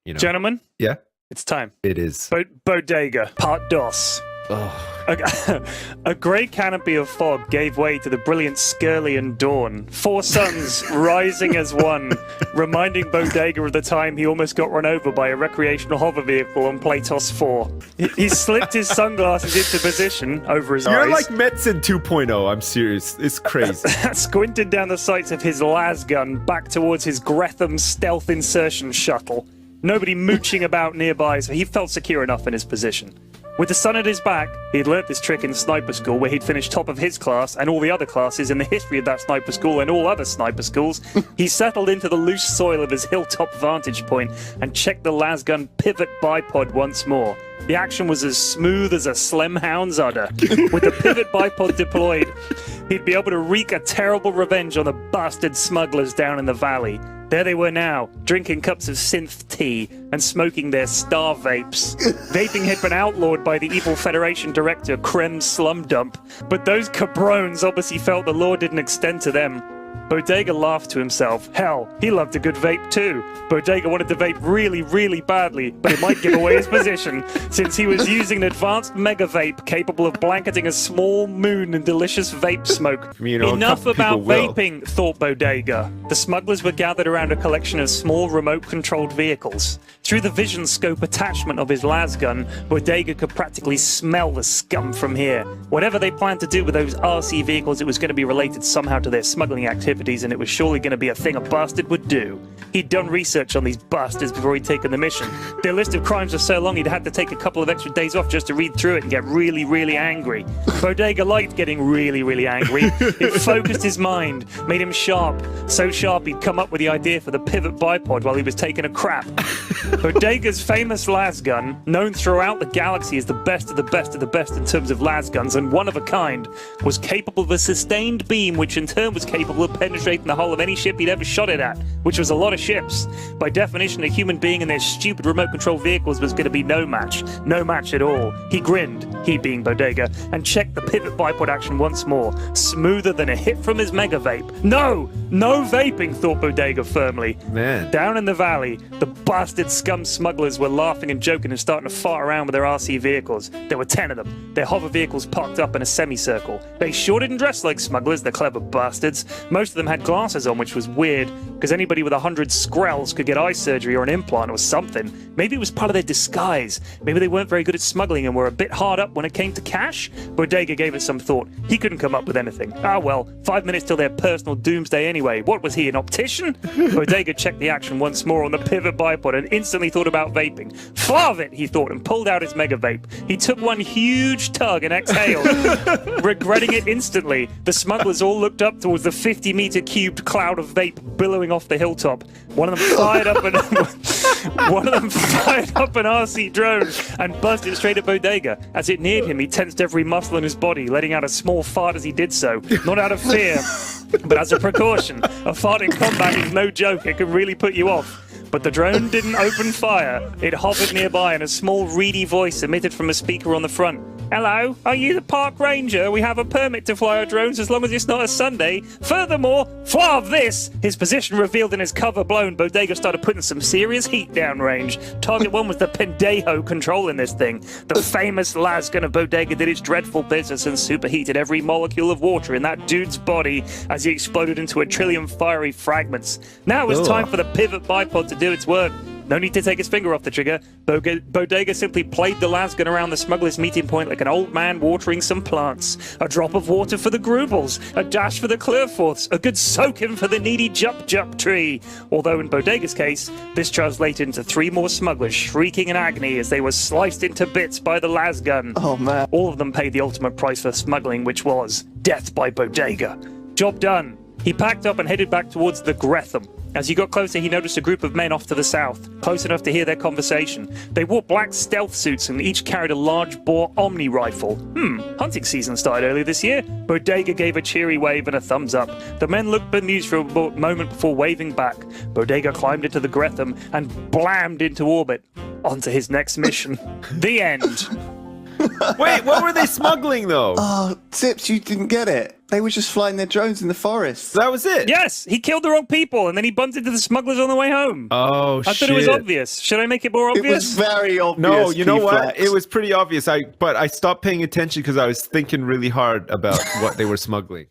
you know. Gentlemen, Yeah, it's time. it is. Bodega, part dos. Oh. A grey canopy of fog gave way to the brilliant Skirlian dawn. 4 suns rising as one, reminding Bodega of the time he almost got run over by a recreational hover vehicle on Platos 4. He slipped his sunglasses into position over his eyes. You're like Metzen 2.0, I'm serious. It's crazy. Squinted down the sights of his las gun back towards his Gretham stealth insertion shuttle. Nobody mooching about nearby, so he felt secure enough in his position. With the sun at his back, he'd learnt this trick in sniper school where he'd finished top of his class and all the other classes in the history of that sniper school and all other sniper schools. He settled into the loose soil of his hilltop vantage point and checked the lasgun pivot bipod once more. The action was as smooth as a slim hound's udder. With the pivot bipod deployed, he'd be able to wreak a terrible revenge on the bastard smugglers down in the valley. There they were now, drinking cups of synth tea and smoking their star vapes. Vaping had been outlawed by the evil Federation director, Krem Slumdump, but those cabrones obviously felt the law didn't extend to them. Bodega laughed to himself. Hell, he loved a good vape too. Bodega wanted to vape really, really badly, but it might give away his position, since he was using an advanced mega vape capable of blanketing a small moon in delicious vape smoke. You know, Enough about will. vaping, thought Bodega. The smugglers were gathered around a collection of small remote-controlled vehicles. Through the vision scope attachment of his lasgun, Bodega could practically smell the scum from here. Whatever they planned to do with those RC vehicles, it was going to be related somehow to their smuggling activities, and it was surely going to be a thing a bastard would do. He'd done research on these bastards before he'd taken the mission. Their list of crimes was so long he'd had to take a couple of extra days off just to read through it and get really, really angry. Bodega liked getting really, really angry. It focused his mind, made him sharp. So sharp he'd come up with the idea for the pivot bipod while he was taking a crap. Bodega's famous lasgun, known throughout the galaxy as the best of the best of the best in terms of lasguns and one of a kind, was capable of a sustained beam which in turn was capable of penetrating the hull of any ship he'd ever shot it at, which was a lot of ships. By definition, a human being in their stupid remote-control vehicles was going to be no match. No match at all. He grinned, he being Bodega, and checked the pivot bipod action once more, smoother than a hit from his mega vape. No! No vaping, thought Bodega firmly. Man. Down in the valley, the bastard scum smugglers were laughing and joking and starting to fart around with their RC vehicles. There were 10 of them. Their hover vehicles parked up in a semicircle. They sure didn't dress like smugglers, the clever bastards. Most of them had glasses on, which was weird, because anybody with 100 skrells could get eye surgery or an implant or something. Maybe it was part of their disguise. Maybe they weren't very good at smuggling and were a bit hard up when it came to cash. Bodega gave it some thought. He couldn't come up with anything. Ah well, 5 minutes till their personal doomsday anyway. What was he, an optician? Bodega checked the action once more on the pivot bipod and instantly thought about vaping. Flav it, he thought, and pulled out his mega vape. He took one huge tug and exhaled, regretting it instantly. The smugglers all looked up towards the 50-meter cubed cloud of vape billowing off the hilltop. One of them fired up an RC drone and buzzed it straight at Bodega. As it neared him, he tensed every muscle in his body, letting out a small fart as he did so, not out of fear, but as a precaution. A fart in combat is no joke. It can really put you off. But the drone didn't open fire. It hovered nearby and a small reedy voice emitted from a speaker on the front. Hello, are you the park ranger? We have a permit to fly our drones as long as it's not a Sunday. Furthermore, flav this! His position revealed and his cover blown, Bodega started putting some serious heat downrange. Target 1 was the Pendejo controlling this thing. The famous lasgun of Bodega did its dreadful business and superheated every molecule of water in that dude's body as he exploded into a trillion fiery fragments. Now it was time for the pivot bipod to do its work. No need to take his finger off the trigger. Bodega simply played the lasgun around the smuggler's meeting point like an old man watering some plants. A drop of water for the Grubels, a dash for the Clearforths, a good soaking for the needy Jup tree. Although in Bodega's case, this translated into 3 more smugglers shrieking in agony as they were sliced into bits by the lasgun. Oh man. All of them paid the ultimate price for smuggling, which was death by Bodega. Job done. He packed up and headed back towards the Gretham. As he got closer, he noticed a group of men off to the south, close enough to hear their conversation. They wore black stealth suits and each carried a large-bore Omni rifle. Hunting season started earlier this year. Bodega gave a cheery wave and a thumbs up. The men looked bemused for a moment before waving back. Bodega climbed into the Gretham and blammed into orbit. On to his next mission. The end. Wait, what were they smuggling though? Oh, Tips, you didn't get it. They were just flying their drones in the forest. That was it. Yes, he killed the wrong people, and then he bumped into the smugglers on the way home. Oh, I thought it was obvious. Should I make it more It obvious? was very obvious. No, you know what? P-Flex. It was pretty obvious. But I stopped paying attention because I was thinking really hard about what they were smuggling.